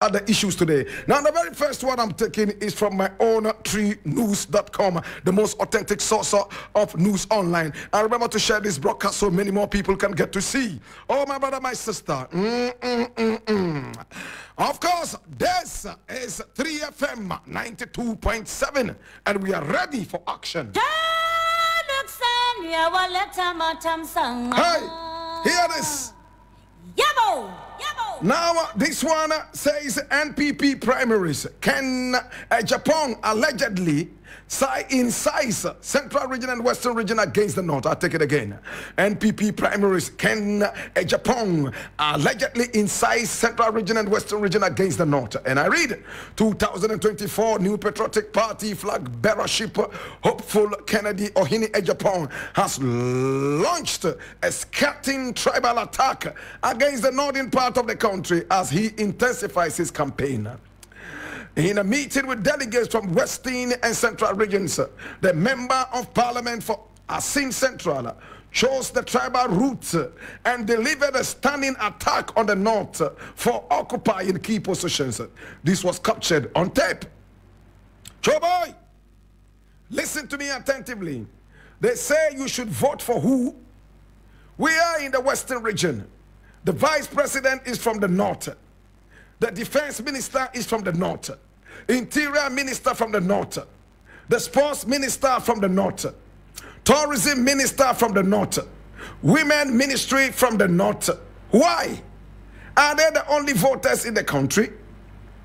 are the issues today. Now, the very first one I'm taking is from my own treenews.com, the most authentic source of news online. And remember to share this broadcast so many more people can get to see. Oh, my brother, my sister. Of course, this is 3FM 92.7, and we are ready for action. Hey, hear this. Yabo. Now, this one says NPP primaries. Can Japan allegedly incise Central Region and Western Region against the North? I'll take it again. NPP primaries. Can Japan allegedly incise Central Region and Western Region against the North? And I read, 2024 New Patriotic Party flag bearership hopeful Kennedy Ohini Ejapong has launched a scathing tribal attack against the northern part of the country as he intensifies his campaign. In a meeting with delegates from Western and Central regions, the Member of Parliament for Asin Central chose the tribal route and delivered a stunning attack on the North for occupying key positions. This was captured on tape. Choboy, listen to me attentively. They say you should vote for who? We are in the Western region. The Vice President is from the North. The Defense Minister is from the North. Interior Minister from the North. The Sports Minister from the North. Tourism Minister from the North. Women Ministry from the North. Why? Are they the only voters in the country?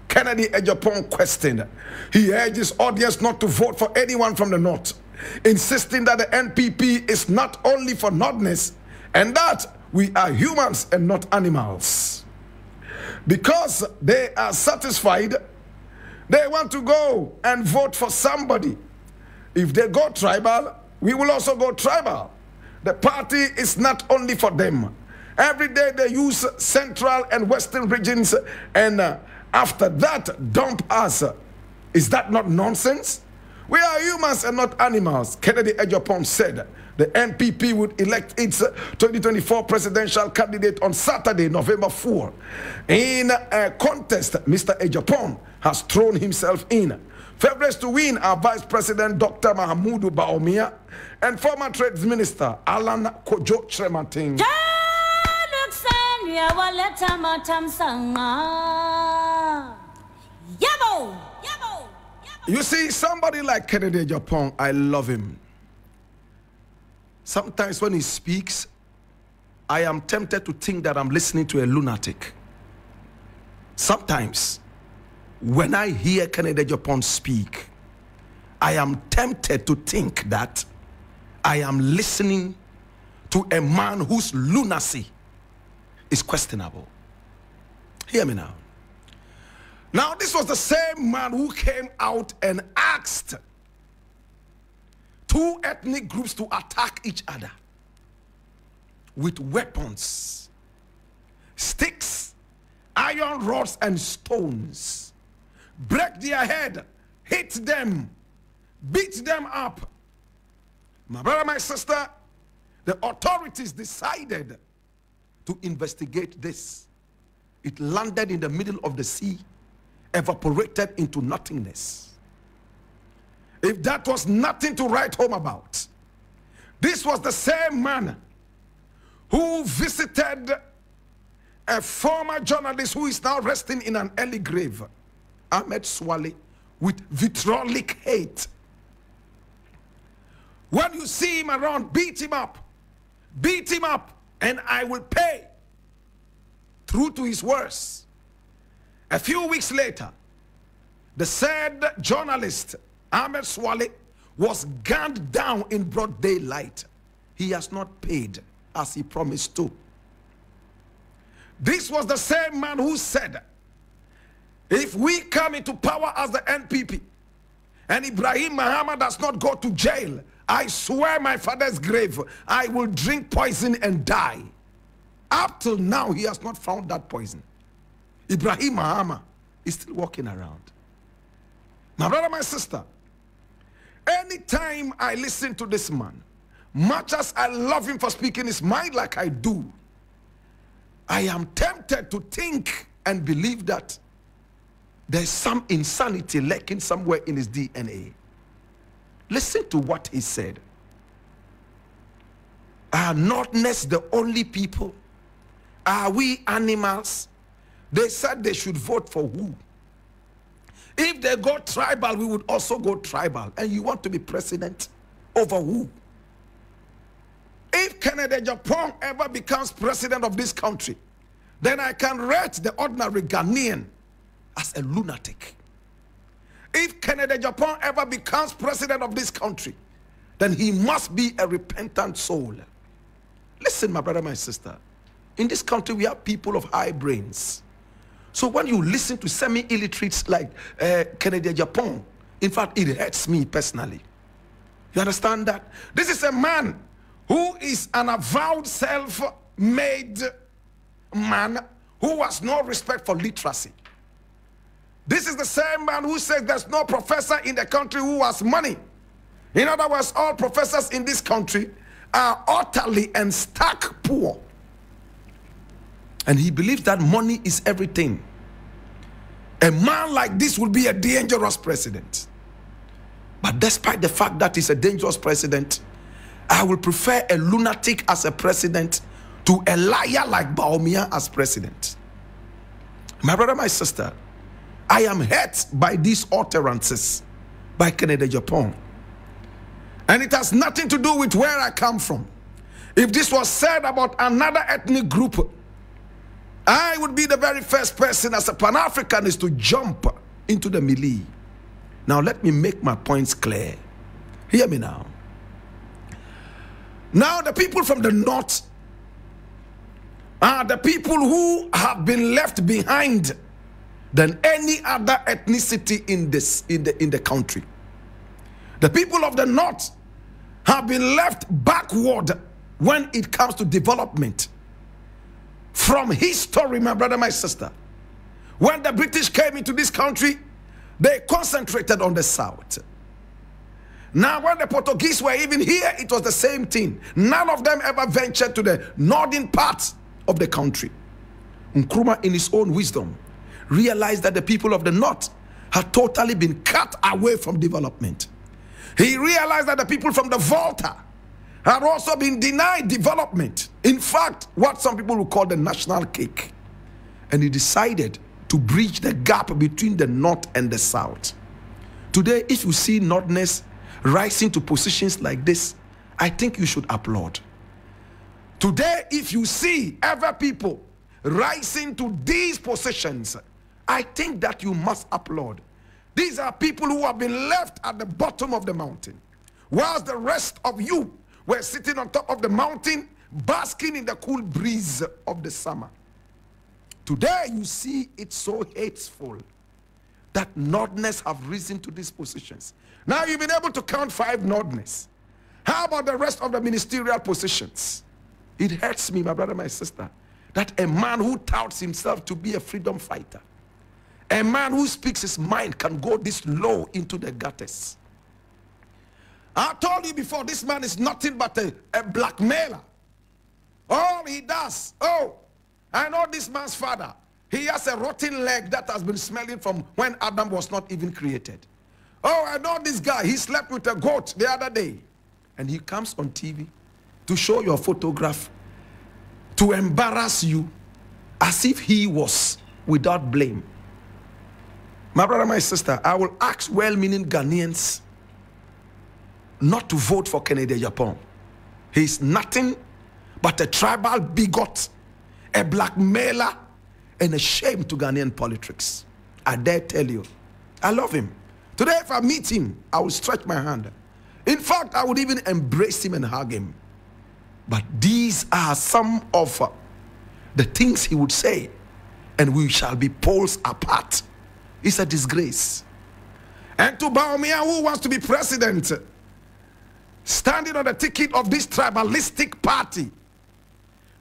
Kennedy Ejapong questioned. He urged his audience not to vote for anyone from the North, insisting that the NPP is not only for Northerners and that we are humans and not animals. Because they are satisfied, they want to go and vote for somebody. If they go tribal, we will also go tribal. The party is not only for them. Every day they use Central and Western regions, and after that dump us. Is that not nonsense? We are humans and not animals. Kennedy Ejapong said the NPP would elect its 2024 presidential candidate on Saturday, November 4. In a contest, Mr. Ejapong has thrown himself in. Favorites to win are Vice President Dr. Mahamudu Baumia and former Trades Minister Alan Kojo Chremanting. You see, somebody like Kennedy Ejapong, I love him. Sometimes when he speaks, I am tempted to think that I'm listening to a lunatic. Sometimes, when I hear Kennedy Ejapong speak, I am tempted to think that I am listening to a man whose lunacy is questionable. Hear me now. Now, this was the same man who came out and asked two ethnic groups to attack each other with weapons, sticks, iron rods, and stones. Break their head, hit them, beat them up. My brother, my sister, the authorities decided to investigate this. It landed in the middle of the sea, evaporated into nothingness. If that was nothing to write home about, this was the same man who visited a former journalist who is now resting in an early grave, Ahmed Swale, with vitriolic hate. When you see him around, beat him up, and I will pay. True to his words. A few weeks later, the said journalist, Ahmed Swale, was gunned down in broad daylight. He has not paid as he promised to. This was the same man who said, if we come into power as the NPP and Ibrahim Muhammad does not go to jail, I swear my father's grave, I will drink poison and die. Up till now, he has not found that poison. Ibrahim Muhammad is still walking around. My brother, my sister, anytime I listen to this man, much as I love him for speaking his mind like I do, I am tempted to think and believe that there's some insanity lurking somewhere in his DNA. Listen to what he said. Are Northerners the only people? Are we animals? They said they should vote for who? If they go tribal, we would also go tribal. And you want to be president over who? If Kennedy Japan ever becomes president of this country, then I can rate the ordinary Ghanaian as a lunatic. If Kennedy Japan ever becomes president of this country, then he must be a repentant soul. Listen, my brother, my sister. In this country, we have people of high brains. So when you listen to semi-illiterates like Kennedy Japan, in fact, it hurts me personally. You understand that? This is a man who is an avowed self-made man who has no respect for literacy. This is the same man who says there's no professor in the country who has money. In other words, all professors in this country are utterly and stark poor. And he believes that money is everything. A man like this will be a dangerous president. But despite the fact that he's a dangerous president, I will prefer a lunatic as a president to a liar like Bawumia as president. My brother, my sister, I am hurt by these utterances by Kennedy Japan. And it has nothing to do with where I come from. If this was said about another ethnic group, I would be the very first person as a Pan-Africanist to jump into the melee. Now let me make my points clear. Hear me now. Now the people from the north are the people who have been left behind than any other ethnicity in the country. The people of the north have been left backward when it comes to development. From history, my brother, my sister, when the British came into this country, they concentrated on the south. Now, when the Portuguese were even here, it was the same thing. None of them ever ventured to the northern parts of the country. Nkrumah, in his own wisdom, realized that the people of the north had totally been cut away from development. He realized that the people from the Volta had also been denied development. In fact, what some people would call the national cake. And he decided to bridge the gap between the north and the south. Today, if you see Northerners rising to positions like this, I think you should applaud. Today, if you see other people rising to these positions, I think that you must applaud. These are people who have been left at the bottom of the mountain, whilst the rest of you were sitting on top of the mountain, basking in the cool breeze of the summer. Today, you see it's so hateful that Northerners have risen to these positions. Now, you've been able to count 5 Northerners. How about the rest of the ministerial positions? It hurts me, my brother, my sister, that a man who touts himself to be a freedom fighter, a man who speaks his mind, can go this low into the gutters. I told you before, this man is nothing but a blackmailer. All he does, I know this man's father. He has a rotten leg that has been smelling from when Adam was not even created. I know this guy. He slept with a goat the other day. And he comes on TV to show your photograph, to embarrass you as if he was without blame. My brother, my sister, I will ask well-meaning Ghanaians not to vote for Kennedy Japan. He's nothing but a tribal bigot, a blackmailer, and a shame to Ghanaian politics. I dare tell you, I love him. Today, if I meet him, I will stretch my hand. In fact, I would even embrace him and hug him. But these are some of the things he would say, and we shall be poles apart. It's a disgrace. And to Bawumia, who wants to be president, standing on the ticket of this tribalistic party,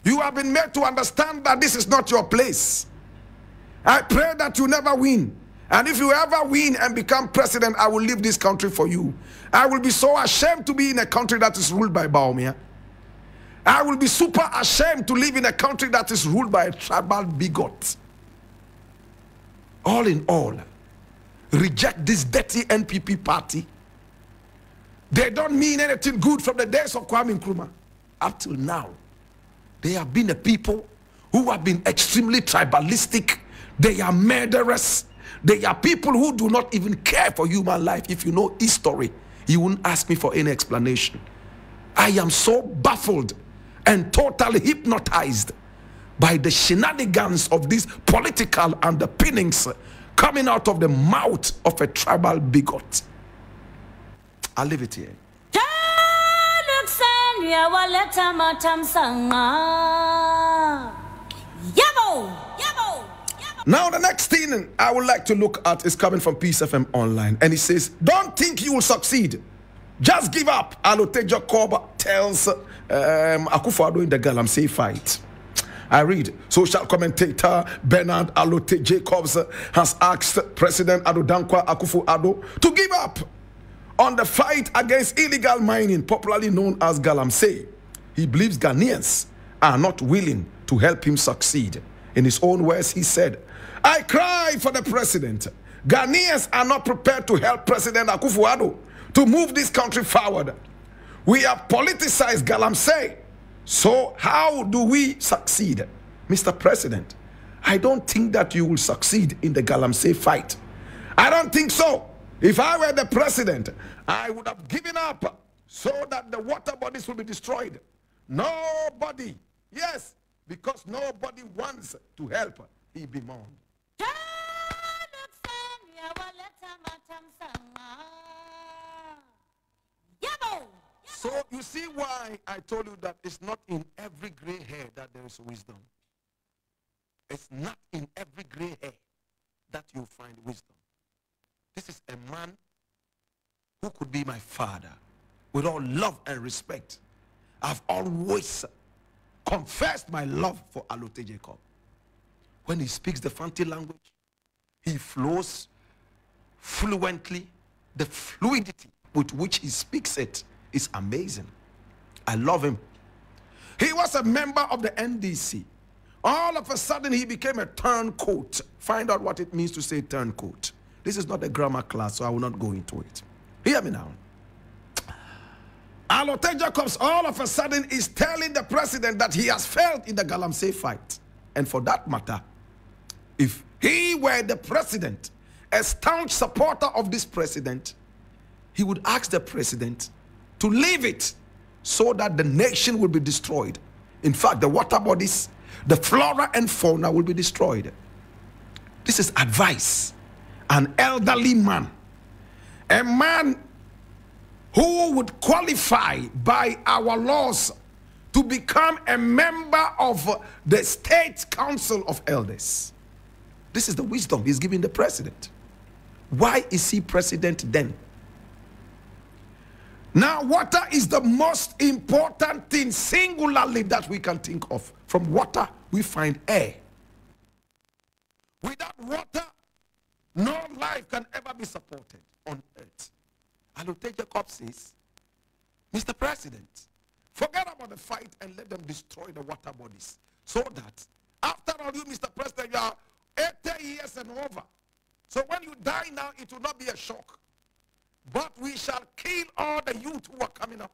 you have been made to understand that this is not your place. I pray that you never win. And if you ever win and become president, I will leave this country for you. I will be so ashamed to be in a country that is ruled by Bawumia. I will be super ashamed to live in a country that is ruled by a tribal bigot. All in all, reject this dirty NPP party. They don't mean anything good from the days of Kwame Nkrumah. Up till now, they have been a people who have been extremely tribalistic. They are murderers. They are people who do not even care for human life. If you know history, you wouldn't ask me for any explanation. I am so baffled and totally hypnotized by the shenanigans of these political underpinnings coming out of the mouth of a tribal bigot. I'll leave it here. Now the next thing I would like to look at is coming from Peace FM Online, and it says, don't think you will succeed, just give up. Alote Jacob tells Akufo-Addo in the Galamsey fight. I read, social commentator Bernard Alote Jacobs has asked President Addo Dankwa Akufo-Addo to give up on the fight against illegal mining, popularly known as Galamsey. He believes Ghanaians are not willing to help him succeed. In his own words, he said, I cry for the president. Ghanaians are not prepared to help President Akufo-Addo to move this country forward. We have politicized Galamsey. So how do we succeed? Mr. President, I don't think that you will succeed in the Galamsey fight. I don't think so. If I were the president, I would have given up so that the water bodies will be destroyed. Nobody, yes, because nobody wants to help. He bemoaned. So you see why I told you that it's not in every gray hair that there is wisdom. It's not in every gray hair that you find wisdom. This is a man who could be my father. With all love and respect, I've always confessed my love for Alote Jacob. When he speaks the Fanti language, he flows fluently. The fluidity with which he speaks it is amazing. I love him. He was a member of the NDC. All of a sudden, he became a turncoat. Find out what it means to say turncoat. This is not a grammar class, so I will not go into it. Hear me now. Alote Jacobs all of a sudden is telling the president that he has failed in the Galamsey fight. And for that matter, if he were the president, a staunch supporter of this president, he would ask the president to leave it so that the nation will be destroyed. In fact, the water bodies, the flora and fauna will be destroyed. This is advice. An elderly man, a man who would qualify by our laws to become a member of the State Council of Elders. This is the wisdom he's giving the president. Why is he president then? Now, water is the most important thing singularly that we can think of. From water, we find air. Without water, no life can ever be supported on earth. Alote Jacob says, Mr. President, forget about the fight and let them destroy the water bodies. So that, after all, you, Mr. President, you are 80 years and over. So when you die now, it will not be a shock. But we shall kill all the youth who are coming up.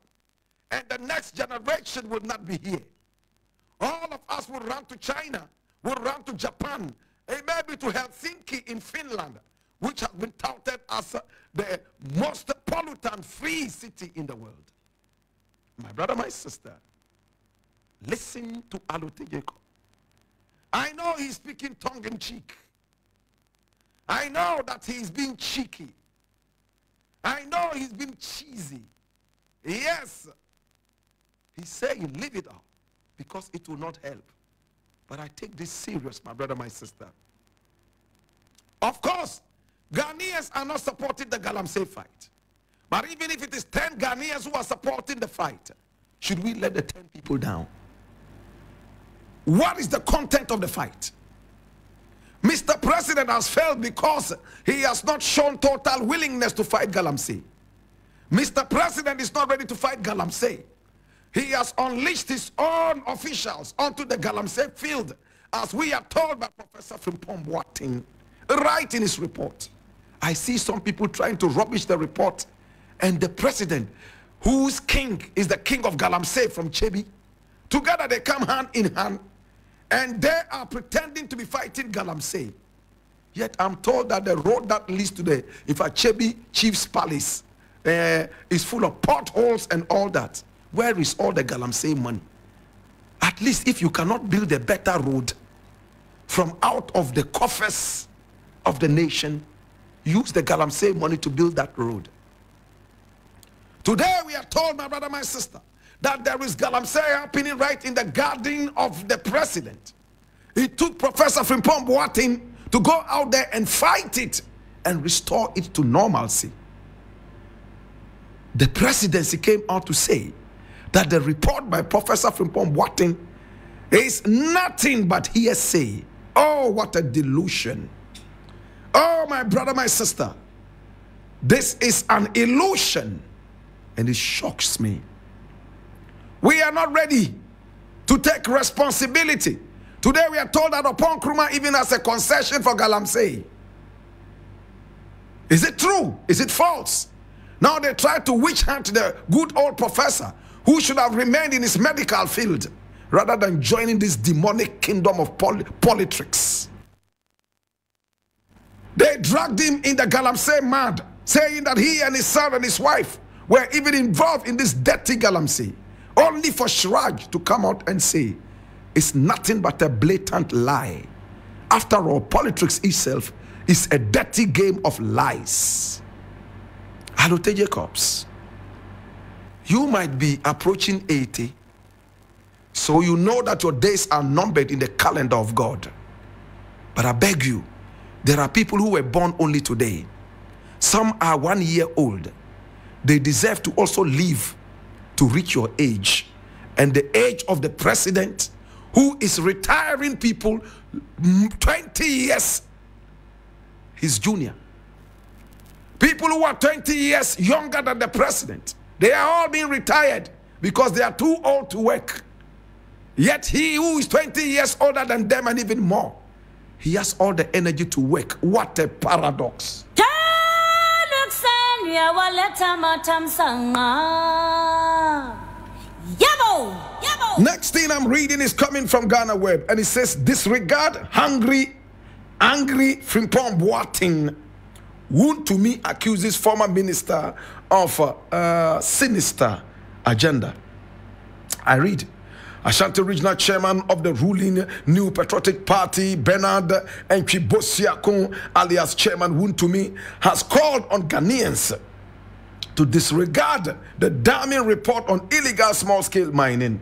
And the next generation will not be here. All of us will run to China, will run to Japan, and maybe to Helsinki in Finland, which has been touted as the most pollutant-free city in the world. My brother, my sister, listen to Alote Jacob. I know he's speaking tongue-in-cheek. I know that he's being cheeky. I know he's been cheesy. Yes. He's saying, leave it out because it will not help. But I take this serious, my brother, my sister. Of course, Ghanaians are not supporting the Galamsey fight. But even if it is 10 Ghanaians who are supporting the fight, should we let the 10 people down? What is the content of the fight? Mr. President has failed because he has not shown total willingness to fight Galamsey. Mr. President is not ready to fight Galamsey. He has unleashed his own officials onto the Galamsey field, as we are told by Professor Frimpong Boateng, right in his report. I see some people trying to rubbish the report, and the president, whose king is the king of Galamsey from Chebi, together they come hand in hand, and they are pretending to be fighting Galamsey. Yet I'm told that the road that leads to the Chebi Chief's Palace is full of potholes and all that. Where is all the Galamsey money? At least if you cannot build a better road from out of the coffers of the nation, use the Galamsey money to build that road. Today we are told, my brother, my sister, that there is Galamsey happening right in the garden of the president. It took Professor Frimpong Boateng to go out there and fight it and restore it to normalcy. The presidency came out to say that the report by Professor Frimpong Boateng is nothing but hearsay. Oh, what a delusion. Oh, my brother, my sister, this is an illusion, and it shocks me. We are not ready to take responsibility. Today we are told that Upon Nkrumah even has a concession for Galamsey. Is it true? Is it false? Now they try to witch hunt the good old professor who should have remained in his medical field rather than joining this demonic kingdom of politics. They dragged him in the Galamsey mud, saying that he and his son and his wife were even involved in this dirty Galamsey, only for Shraj to come out and say it's nothing but a blatant lie. After all, politics itself is a dirty game of lies. Alote Jacobs, you might be approaching 80, so you know that your days are numbered in the calendar of God. But I beg you, there are people who were born only today. Some are 1 year old. They deserve to also live to reach your age and the age of the president, who is retiring people 20 years his junior. People who are 20 years younger than the president, they are all being retired because they are too old to work. Yet he who is 20 years older than them and even more, he has all the energy to work. What a paradox. Next thing I'm reading is coming from Ghana Web, and it says, disregard angry Frimpong Boateng. Wound to me accuses former minister of sinister agenda. I read, Ashanti Regional Chairman of the ruling New Patriotic Party, Bernard Enchibosiakun, alias Chairman Wuntumi, has called on Ghanaians to disregard the damning report on illegal small-scale mining,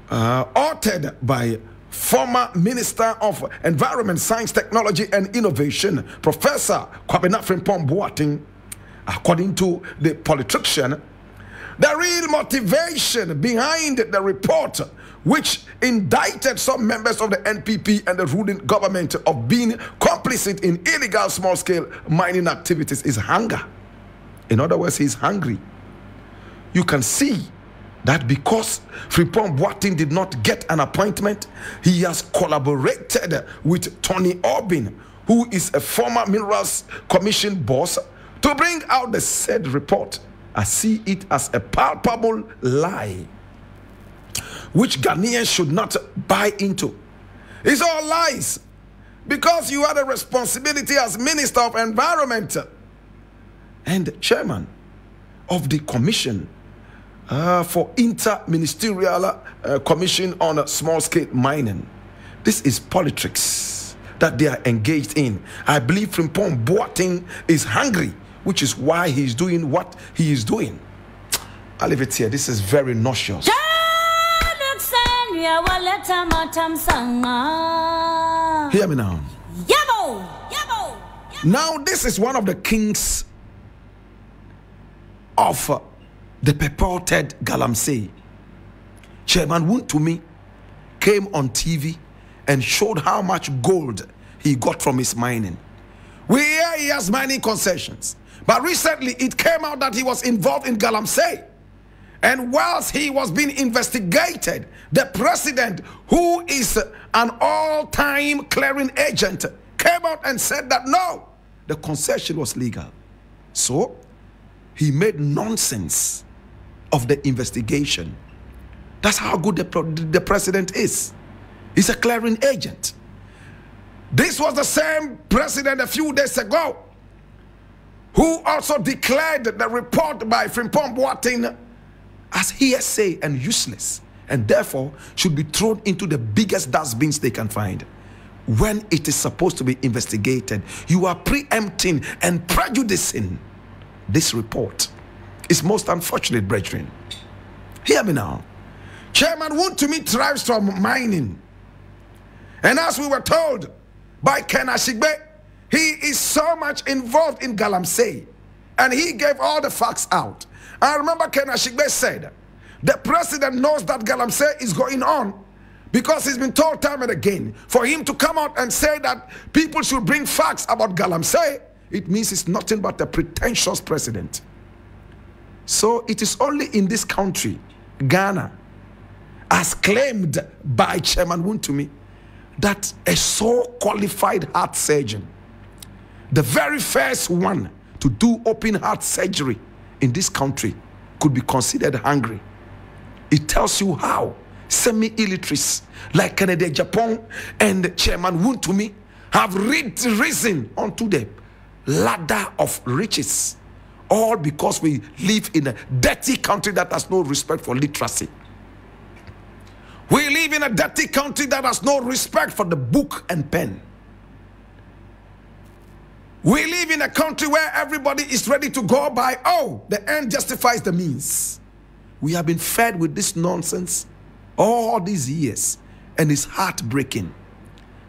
authored by former Minister of Environment, Science, Technology and Innovation, Professor Kwabena Frimpong Boateng. According to the politician, the real motivation behind the report, which indicted some members of the NPP and the ruling government of being complicit in illegal small-scale mining activities, is hunger. In other words, he's hungry. You can see that because Frimpong Boateng did not get an appointment, he has collaborated with Tony Orbin, who is a former Minerals Commission boss, to bring out the said report. I see it as a palpable lie, which Ghanaians should not buy into. It's all lies, because you had a responsibility as Minister of Environment and Chairman of the Commission for Inter-Ministerial Commission on Small-Scale Mining. This is politics that they are engaged in. I believe Frimpong Boateng is hungry, which is why he's doing what he is doing. I'll leave it here. This is very nauseous. Hear me now. Now, this is one of the kings of the purported Galamsey. Chairman Wuntumi came on TV and showed how much gold he got from his mining. We hear he has mining concessions, but recently it came out that he was involved in Galamsey. And whilst he was being investigated, the president, who is an all-time clearing agent, came out and said that no, the concession was legal. So he made nonsense of the investigation. That's how good the president is. He's a clearing agent. This was the same president a few days ago who also declared the report by Frimpong Boateng as hearsay and useless, and therefore should be thrown into the biggest dustbins they can find. When it is supposed to be investigated, you are preempting and prejudicing this report. It's most unfortunate, brethren. Hear me now. Chairman Wontumi thrives from mining. And as we were told by Ken Ashigbe, he is so much involved in Galamsey. And he gave all the facts out. I remember Ken Ashigbe said, the president knows that Galamsey is going on because he's been told time and again. For him to come out and say that people should bring facts about Galamsey, it means he's nothing but a pretentious president. So it is only in this country, Ghana, as claimed by Chairman Wontumi, that a so-qualified heart surgeon, the very first one to do open heart surgery in this country, could be considered hungry. It tells you how semi-illiterates like Kennedy Japan and Chairman Wontumi have risen onto the ladder of riches, all because we live in a dirty country that has no respect for literacy. We live in a dirty country that has no respect for the book and pen. We live in a country where everybody is ready to go by, oh, the end justifies the means. We have been fed with this nonsense all these years, and it's heartbreaking.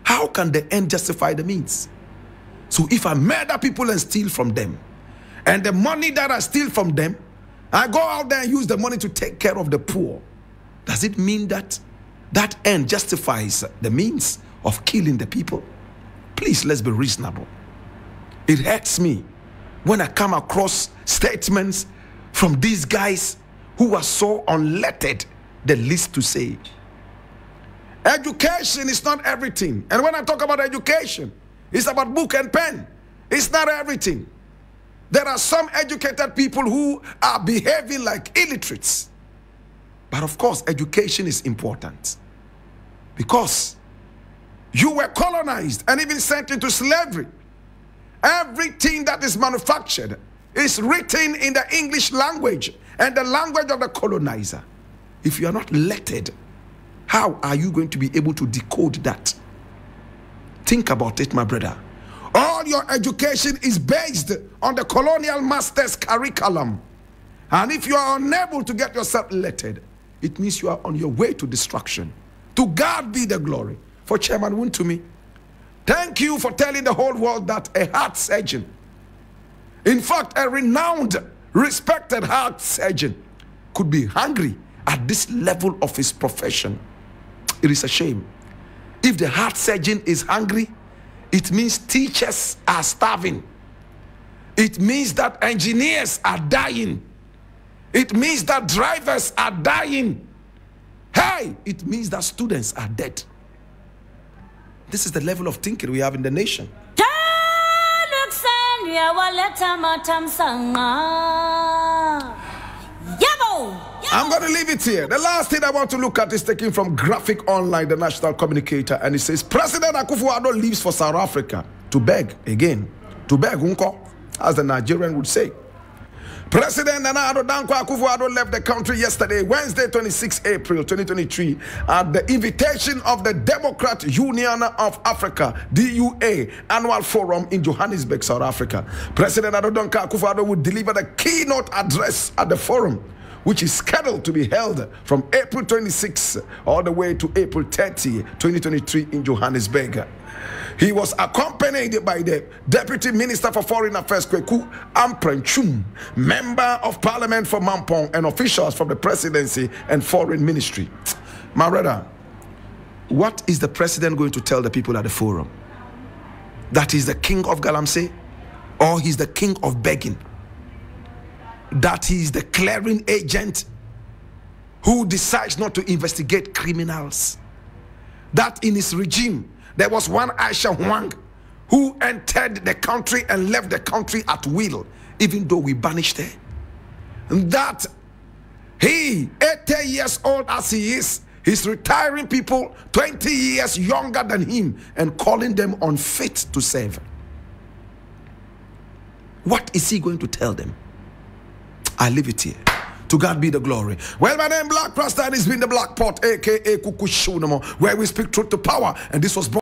How can the end justify the means? So if I murder people and steal from them, and the money that I steal from them, I go out there and use the money to take care of the poor, does it mean that that end justifies the means of killing the people? Please, let's be reasonable. It hurts me when I come across statements from these guys who are so unlettered, the least to say. Education is not everything. And when I talk about education, it's about book and pen. It's not everything. There are some educated people who are behaving like illiterates. But of course, education is important. Because you were colonized and even sent into slavery. Everything that is manufactured is written in the English language and the language of the colonizer. If you are not lettered, how are you going to be able to decode that? Think about it, my brother. All your education is based on the colonial master's curriculum. And if you are unable to get yourself lettered, it means you are on your way to destruction. To God be the glory. For Chairman Wontumi, thank you for telling the whole world that a heart surgeon, in fact, a renowned, respected heart surgeon, could be hungry at this level of his profession. It is a shame. If the heart surgeon is hungry, it means teachers are starving. It means that engineers are dying. It means that drivers are dying. Hey, it means that students are dead. This is the level of thinking we have in the nation. I'm going to leave it here. The last thing I want to look at is taken from Graphic Online, the national communicator, and it says, President Akufo-Addo leaves for South Africa to beg again. To beg, unko, as the Nigerian would say. President Nana Addo Dankwa Akufo-Addo left the country yesterday, Wednesday, 26 April 2023, at the invitation of the Democrat Union of Africa, DUA, annual forum in Johannesburg, South Africa. President Addo Dankwa Akufo-Addo would deliver the keynote address at the forum, which is scheduled to be held from April 26 all the way to April 30, 2023 in Johannesburg. He was accompanied by the Deputy Minister for Foreign Affairs, Kweku Amprenchum, Member of Parliament for Mampong, and officials from the Presidency and Foreign Ministry. My brother, what is the President going to tell the people at the forum? That he's the king of Galamsey, or he's the king of begging? That he is the clearing agent who decides not to investigate criminals? That in his regime, there was one Aisha Huang who entered the country and left the country at will, even though we banished her. And that he, 80 years old as he is, he's retiring people 20 years younger than him and calling them unfit to serve. What is he going to tell them? I leave it here. To God be the glory. Well, my name is Blakk Rasta, and it's been the Black Pot, aka Kukushunamo, where we speak truth to power. And this was